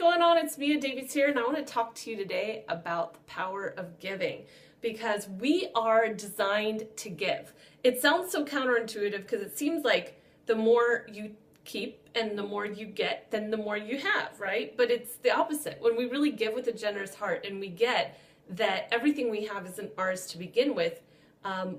going on? It's Mia Davies here, and I want to talk to you today about the power of giving, because we are designed to give. It sounds so counterintuitive because it seems like the more you keep and the more you get, then the more you have, right? But it's the opposite. When we really give with a generous heart and we get that everything we have isn't ours to begin with,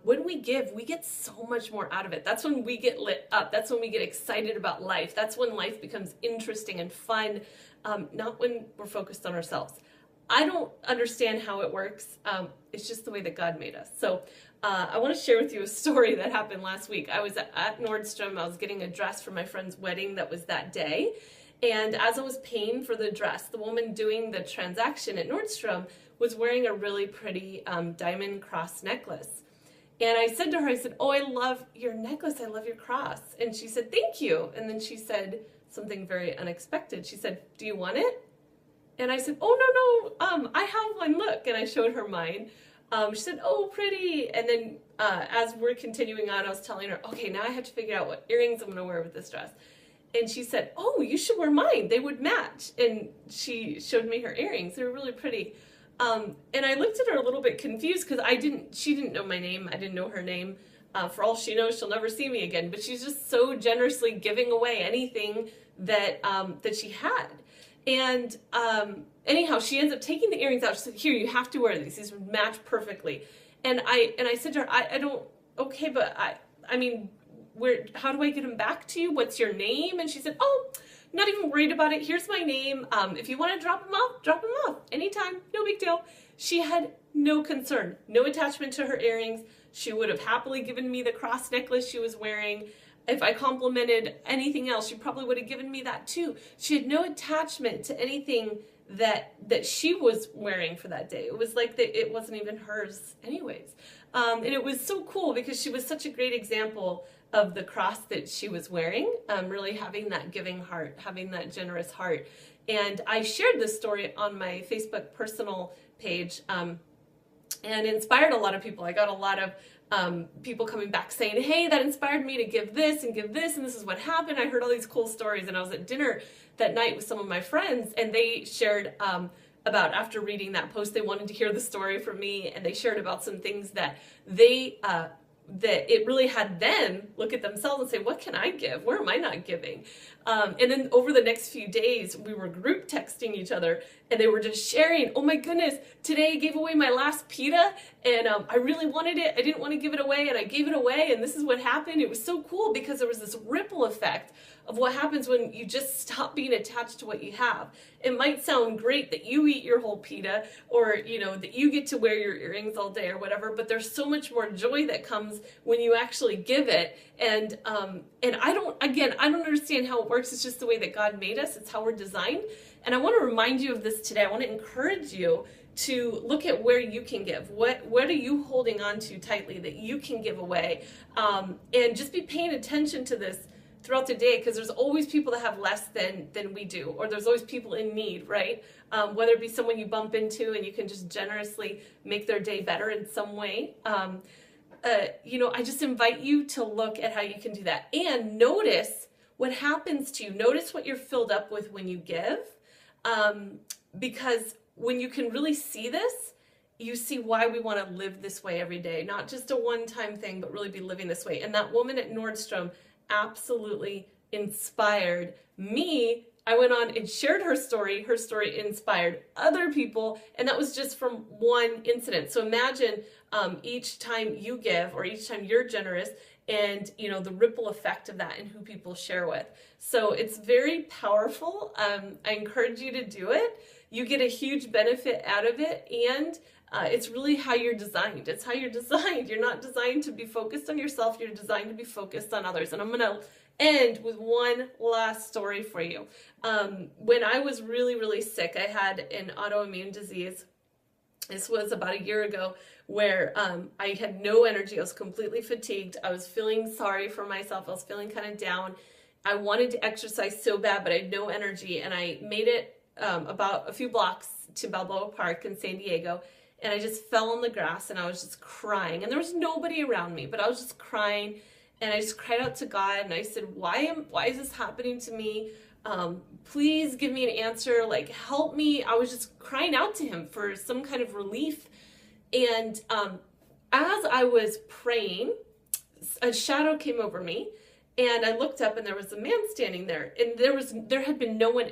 when we give, we get so much more out of it. That's when we get lit up. That's when we get excited about life. That's when life becomes interesting and fun, not when we're focused on ourselves. I don't understand how it works. It's just the way that God made us. So I want to share with you a story that happened last week. I was at Nordstrom. I was getting a dress for my friend's wedding that was that day. And as I was paying for the dress, the woman doing the transaction at Nordstrom was wearing a really pretty diamond cross necklace. And I said to her, I said, "Oh, I love your necklace. I love your cross." And she said, "Thank you." And then she said something very unexpected. She said, "Do you want it?" And I said, "Oh, no, I have one. Look." And I showed her mine. She said, "Oh, pretty." And then as we're continuing on, I was telling her, "Okay, now I have to figure out what earrings I'm going to wear with this dress." And she said, "Oh, you should wear mine. They would match." And she showed me her earrings. They were really pretty. And I looked at her a little bit confused because she didn't know my name. I didn't know her name. For all she knows, she'll never see me again. But she's just so generously giving away anything that she had. And anyhow, she ends up taking the earrings out. She said, "Here, you have to wear these. These would match perfectly." And I said to her, I don't, okay, but I mean, how do I get them back to you? What's your name? And she said, "Oh, not even worried about it. Here's my name. If you want to drop them off anytime. No big deal." She had no concern, no attachment to her earrings. She would have happily given me the cross necklace she was wearing. If I complimented anything else, she probably would have given me that too. She had no attachment to anything that she was wearing for that day. It was like it wasn't even hers anyways. And it was so cool because she was such a great example of the cross that she was wearing, really having that giving heart, having that generous heart. And I shared this story on my Facebook personal page and inspired a lot of people. I got a lot of people coming back saying, "Hey, that inspired me to give this, and this is what happened." I heard all these cool stories, and I was at dinner that night with some of my friends, and they shared about, after reading that post, they wanted to hear the story from me, and they shared about some things that that it really had them look at themselves and say, "What can I give? Where am I not giving?" And then over the next few days, we were group texting each other, and they were just sharing, "Oh my goodness, today I gave away my last pita, and I really wanted it. I didn't want to give it away, and I gave it away, and this is what happened." It was so cool because there was this ripple effect of what happens when you just stop being attached to what you have. It might sound great that you eat your whole pita, or that you get to wear your earrings all day or whatever, but there's so much more joy that comes when you actually give it. And I don't understand how it works. It's just the way that God made us. It's how we're designed. And I want to remind you of this today. I want to encourage you to look at where you can give. What are you holding on to tightly that you can give away? And just be paying attention to this throughout the day, because there's always people that have less than we do, or there's always people in need, right? Whether it be someone you bump into and you can just generously make their day better in some way. I just invite you to look at how you can do that and notice what happens to you. Notice what you're filled up with when you give, because when you can really see this, you see why we want to live this way every day, not just a one-time thing, but really be living this way. And that woman at Nordstrom absolutely inspired me. I went on and shared her story. Her story inspired other people, and that was just from one incident. So imagine each time you give, or each time you're generous, and the ripple effect of that and who people share with. So it's very powerful. I encourage you to do it. You get a huge benefit out of it, and it's really how you're designed. It's how you're designed. You're not designed to be focused on yourself. You're designed to be focused on others. And I'm going to end with one last story for you. When I was really, really sick, I had an autoimmune disease. This was about a year ago, where I had no energy. I was completely fatigued. I was feeling sorry for myself. I was feeling kind of down. I wanted to exercise so bad, but I had no energy. And I made it about a few blocks to Balboa Park in San Diego. And I just fell on the grass, and I was just crying. And there was nobody around me, but I was just crying. And I just cried out to God, and I said, why is this happening to me? please give me an answer, like help me. I was just crying out to him for some kind of relief. And as I was praying, a shadow came over me, and I looked up, and there was a man standing there, and there had been no one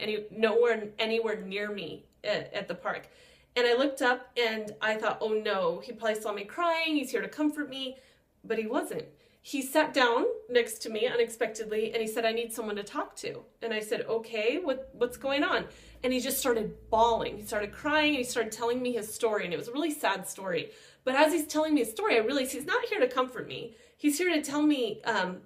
anywhere near me at the park. And I looked up, and I thought, oh no, he probably saw me crying, he's here to comfort me, but he wasn't. He sat down next to me unexpectedly, and he said, I need someone to talk to. And I said, okay, what's going on? And he just started bawling. He started crying, and he started telling me his story, and it was a really sad story. But as he's telling me his story, I realized he's not here to comfort me. He's here to tell me,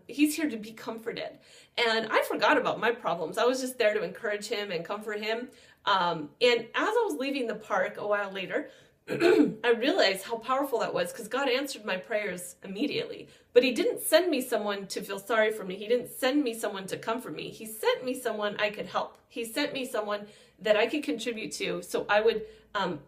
he's here to be comforted. And I forgot about my problems. I was just there to encourage him and comfort him. And as I was leaving the park a while later, I realized how powerful that was, because God answered my prayers immediately. But he didn't send me someone to feel sorry for me. He didn't send me someone to comfort me. He sent me someone I could help. He sent me someone that I could contribute to, so I would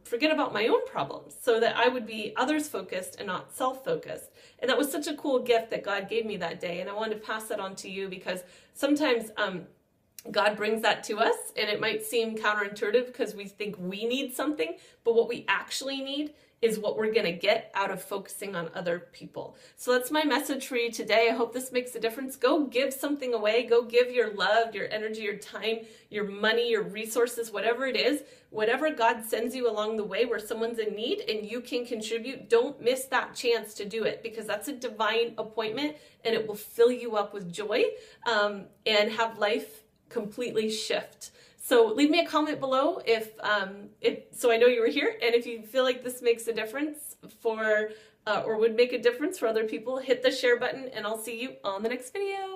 forget about my own problems, so that I would be others focused and not self-focused. And that was such a cool gift that God gave me that day. And I wanted to pass that on to you, because sometimes God brings that to us, and it might seem counterintuitive because we think we need something, but what we actually need is what we're going to get out of focusing on other people. So that's my message for you today. I hope this makes a difference. Go give something away. Go give your love, your energy, your time, your money, your resources, whatever it is, whatever God sends you along the way where someone's in need and you can contribute. Don't miss that chance to do it, because that's a divine appointment, and it will fill you up with joy and have life completely shift. So leave me a comment below so I know you were here, and if you feel like this makes a difference or would make a difference for other people, hit the share button, and I'll see you on the next video.